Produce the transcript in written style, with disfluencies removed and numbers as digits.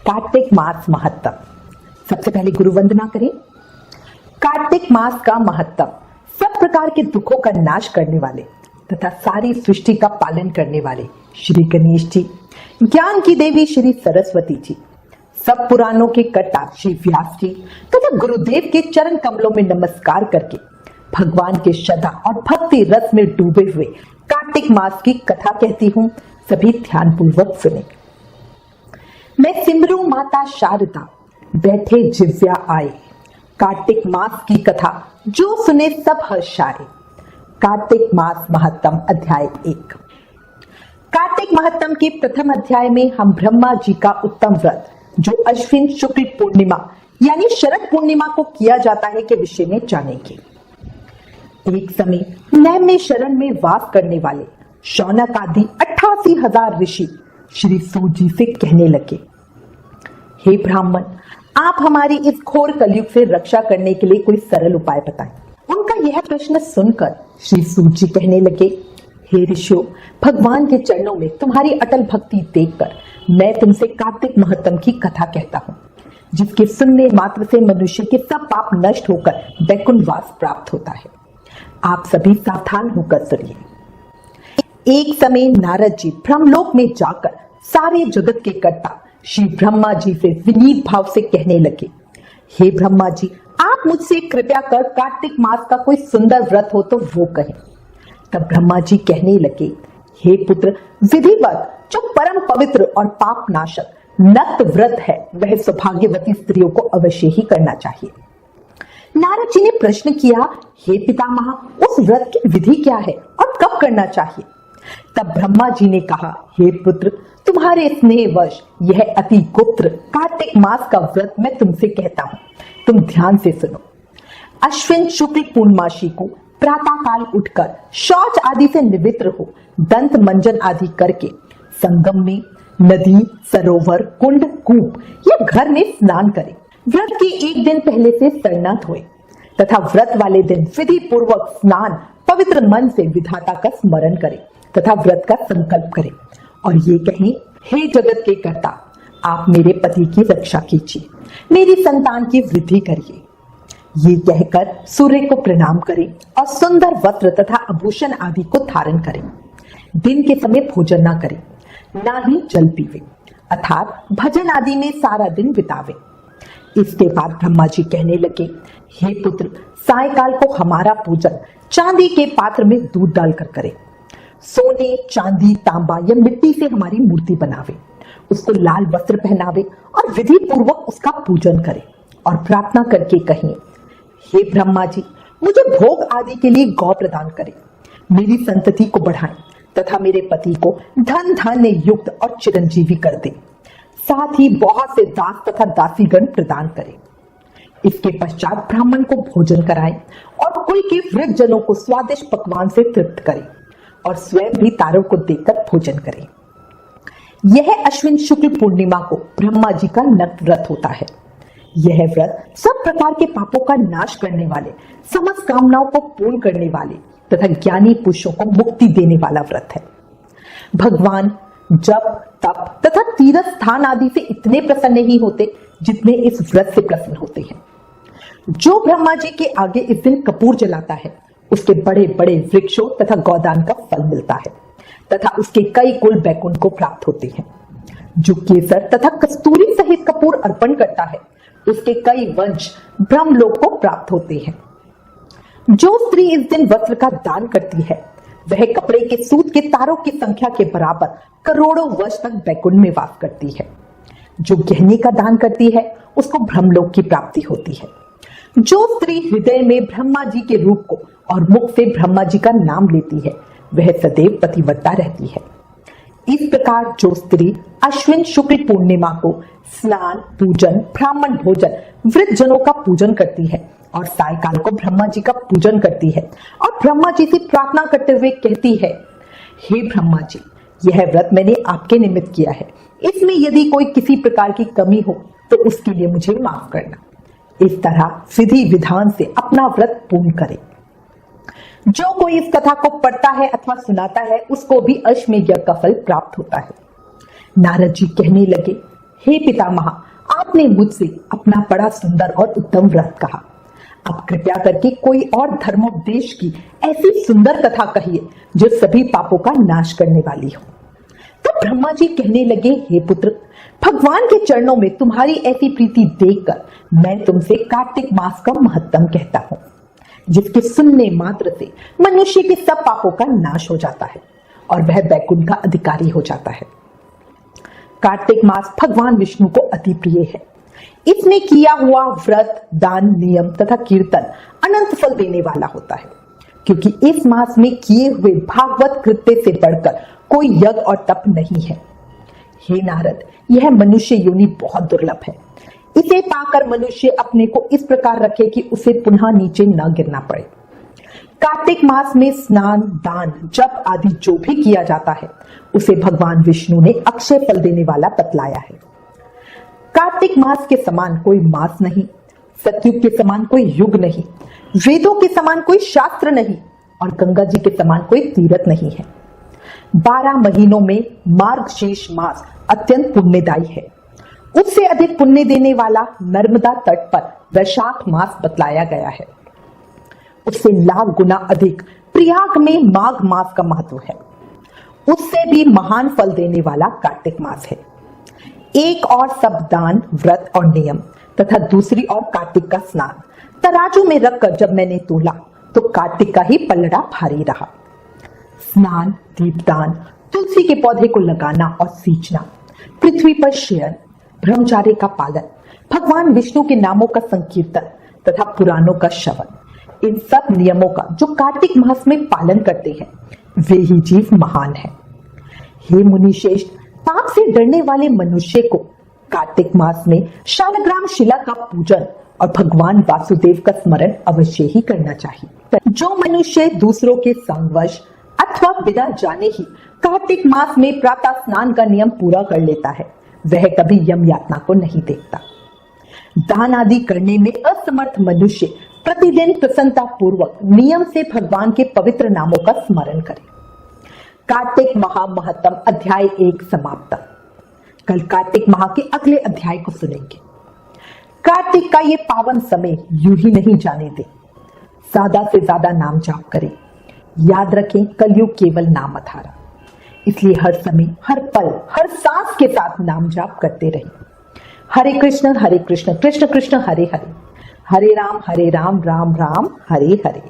कार्तिक मास महत्व। सबसे पहले गुरु वंदना करें। कार्तिक मास का महत्व सब प्रकार के दुखों का नाश करने वाले तथा सारी सृष्टि का पालन करने वाले श्री गणेश जी, ज्ञान की देवी श्री सरस्वती जी, सब पुराणों के कर्ता श्री व्यास जी तथा गुरुदेव के चरण कमलों में नमस्कार करके भगवान के श्रद्धा और भक्ति रस में डूबे हुए कार्तिक मास की कथा कहती हूँ। सभी ध्यान पूर्वक सुने। मैं सिमरू माता शारदा, बैठे जिव्या आए, कार्तिक मास की कथा जो सुने सब हर्षाए। कार्तिक मास महत्तम अध्याय 1। कार्तिक महत्तम के प्रथम अध्याय में हम ब्रह्मा जी का उत्तम व्रत जो अश्विन शुक्ल पूर्णिमा यानी शरद पूर्णिमा को किया जाता है के विषय में जानेंगे। एक समय नैमिष शरण में वास करने वाले शौनक आदि 88,000 ऋषि श्री सूत जी से कहने लगे, हे ब्राह्मण, आप हमारी इस घोर कलयुग से रक्षा करने के लिए कोई सरल उपाय बताएं। उनका यह प्रश्न सुनकर श्री सूत जी कहने लगे, हे ऋषियों, भगवान के चरणों में तुम्हारी अटल भक्ति देखकर मैं तुमसे कार्तिक महत्तम की कथा कहता हूँ, जिसके सुनने मात्र से मनुष्य के सब पाप नष्ट होकर वैकुंठ वास प्राप्त होता है। आप सभी सावधान होकर सुनिए। एक समय नारद जी ब्रह्मलोक में जाकर सारे जगत के कर्ता श्री ब्रह्मा जी से विनीत भाव से कहने लगे, हे ब्रह्मा जी, आप मुझसे कृपया कर कार्तिक मास का कोई सुंदर व्रत हो तो वो कहें। तब ब्रह्मा जी कहने लगे, हे पुत्र, विधिवत जो परम पवित्र और पाप नाशक नक्त व्रत है वह सौभाग्यवती स्त्रियों को अवश्य ही करना चाहिए। नारद जी ने प्रश्न किया, हे पितामह, उस व्रत की विधि क्या है और कब करना चाहिए? तब ब्रह्मा जी ने कहा, हे पुत्र, तुम्हारे स्नेहवश यह अति गुप्त कार्तिक मास का व्रत मैं तुमसे कहता हूँ, तुम ध्यान से सुनो। अश्विन शुक्ल पूर्णमासी को प्रातः काल उठकर शौच आदि से निवृत्त हो, दंत मंजन आदि करके संगम में नदी, सरोवर, कुंड, कूप या घर में स्नान करें। व्रत के एक दिन पहले से सरना धोए तथा व्रत वाले दिन विधि पूर्वक स्नान पवित्र मन से विधाता का स्मरण करें तथा व्रत का संकल्प करें और ये कहें, हे जगत के कर्ता, आप मेरे पति की रक्षा कीजिए, मेरी संतान की वृद्धि करिए। ये कहकर सूर्य को प्रणाम करें और सुंदर वस्त्र तथा आभूषण आदि को धारण करें। दिन के समय भोजन न करें, ना ही जल पीवे, अर्थात भजन आदि में सारा दिन बितावे। इसके बाद ब्रह्मा जी कहने लगे, हे पुत्र, सायकाल को हमारा पूजन चांदी के पात्र में दूध डालकर करे। सोने, चांदी, तांबा या मिट्टी से हमारी मूर्ति बनावे, उसको लाल वस्त्र पहनावे और विधि पूर्वक उसका पूजन करे और प्रार्थना करके कहें, हे ब्रह्मा जी, मुझे भोग आदि के लिए गौ प्रदान करें, मेरी संतति को बढ़ाएं तथा मेरे पति को धन धान्य युक्त और चिरंजीवी कर दे, साथ ही बहुत से दास तथा दासीगण प्रदान करें। इसके पश्चात ब्राह्मण को भोजन कराएं और कुल के वृद्ध जनों को स्वादिष्ट पकवान से तृप्त करें और स्वयं भी तारों को देकर भोजन करें। यह अश्विन शुक्ल पूर्णिमा को ब्रह्मा जी का नक्त व्रत होता है। यह व्रत सब प्रकार के पापों का नाश करने वाले, समस्त कामनाओं को पूर्ण करने वाले तथा ज्ञानी पुरुषों को मुक्ति देने वाला व्रत है। भगवान जप, तप तथा तीर्थ स्थान आदि से इतने प्रसन्न नहीं होते जितने इस व्रत से प्रसन्न होते हैं। जो ब्रह्मा जी के आगे इस दिन कपूर जलाता है, उसके बड़े बड़े वृक्षों तथा गौदान का फल मिलता है तथा उसके कई कुल बैकुंठ को प्राप्त होते हैं। जो केसर तथा कस्तूरी सहित कपूर अर्पण करता है, उसके कई वंश ब्रह्मलोक को प्राप्त होते हैं। जो स्त्री इस दिन वस्त्र का दान करती है, वह कपड़े के सूत के तारों की संख्या के बराबर करोड़ों वर्ष तक बैकुंठ में वास करती है। जो गहने का दान करती है, उसको ब्रह्मलोक की प्राप्ति होती है। जो स्त्री हृदय में ब्रह्मा जी के रूप को और मुख से ब्रह्मा जी का नाम लेती है, वह सदैव पतिव्रता रहती है। इस प्रकार जो स्त्री अश्विन शुक्ल पूर्णिमा को स्नान, पूजन, ब्राह्मण भोजन, वृद्ध जनों का पूजन करती है और सायकाल को ब्रह्मा जी का पूजन करती है और ब्रह्मा जी से प्रार्थना करते हुए कहती है, हे ब्रह्मा जी, यह व्रत मैंने आपके निमित्त किया है, इसमें यदि कोई किसी प्रकार की कमी हो तो उसके लिए मुझे माफ करना। इस तरह विधि विधान से अपना व्रत पूर्ण करे। जो कोई इस कथा को पढ़ता है अथवा सुनाता है, उसको भी अश्वमेध यज्ञ का फल प्राप्त होता है। नारद जी कहने लगे, हे पितामह, आपने मुझसे अपना बड़ा सुंदर और उत्तम व्रत कहा। अब कृपया करके कोई और धर्मोपदेश की ऐसी सुंदर कथा कहिए जो सभी पापों का नाश करने वाली हो। तब ब्रह्मा जी कहने लगे, हे पुत्र, भगवान के चरणों में तुम्हारी ऐसी प्रीति देखकर मैं तुमसे कार्तिक मास का महत्तम कहता हूँ, जिसके सुनने मात्र से मनुष्य के सब पापों का नाश हो जाता है और वह वैकुंठ का अधिकारी हो जाता है। कार्तिक मास भगवान विष्णु को अति प्रिय है। इसमें किया हुआ व्रत, दान, नियम तथा कीर्तन अनंत फल देने वाला होता है, क्योंकि इस मास में किए हुए भागवत कृत्य से बढ़कर कोई यज्ञ और तप नहीं है। हे नारद, यह मनुष्य योनि बहुत दुर्लभ है। इसे पाकर मनुष्य अपने को इस प्रकार रखे कि उसे पुनः नीचे न गिरना पड़े। कार्तिक मास में स्नान, दान, जप आदि जो भी किया जाता है उसे भगवान विष्णु ने अक्षय फल देने वाला बतलाया है। कार्तिक मास के समान कोई मास नहीं, सतयुग के समान कोई युग नहीं, वेदों के समान कोई शास्त्र नहीं और गंगा जी के समान कोई तीर्थ नहीं है। 12 महीनों में मार्गशीर्ष मास अत्यंत पुण्यदायी है। उससे अधिक पुण्य देने वाला नर्मदा तट पर वैशाख मास बतलाया गया है। उससे लाख गुना अधिक प्रयाग में माघ मास का महत्व है। उससे भी महान फल देने वाला कार्तिक मास है। एक और सब दान, व्रत और नियम तथा दूसरी और कार्तिक का स्नान तराजू में रखकर जब मैंने तोला तो कार्तिक का ही पलड़ा भारी रहा। स्नान, दीपदान, तुलसी के पौधे को लगाना और सींचना, पृथ्वी पर शयन, ब्रह्मचार्य का पालन, भगवान विष्णु के नामों का संकीर्तन तथा पुराणों का श्रवण, इन सब नियमों का जो कार्तिक मास में पालन करते हैं वे ही जीव महान है। हे मुनिश्रेष्ठ, पाप से डरने वाले मनुष्य को कार्तिक मास में शालग्राम शिला का पूजन और भगवान वासुदेव का स्मरण अवश्य ही करना चाहिए। जो मनुष्य दूसरों के संगवश अथवा बिना जाने ही कार्तिक मास में प्रातः स्नान का नियम पूरा कर लेता है वह कभी यम यातना को नहीं देखता। दान आदि करने में असमर्थ मनुष्य प्रतिदिन प्रसन्नता पूर्वक नियम से भगवान के पवित्र नामों का स्मरण करे। कार्तिक महामहत्तम अध्याय 1 समाप्त। कल कार्तिक माह के अगले अध्याय को सुनेंगे। कार्तिक का ये पावन समय यूं ही नहीं जाने दे। ज्यादा से ज्यादा नाम जाप करें। याद रखें, कलयुग केवल नाम आधारा, इसलिए हर समय, हर पल, हर सांस के साथ नाम जाप करते रहें। हरे कृष्ण कृष्ण कृष्ण हरे हरे, हरे राम राम राम हरे हरे।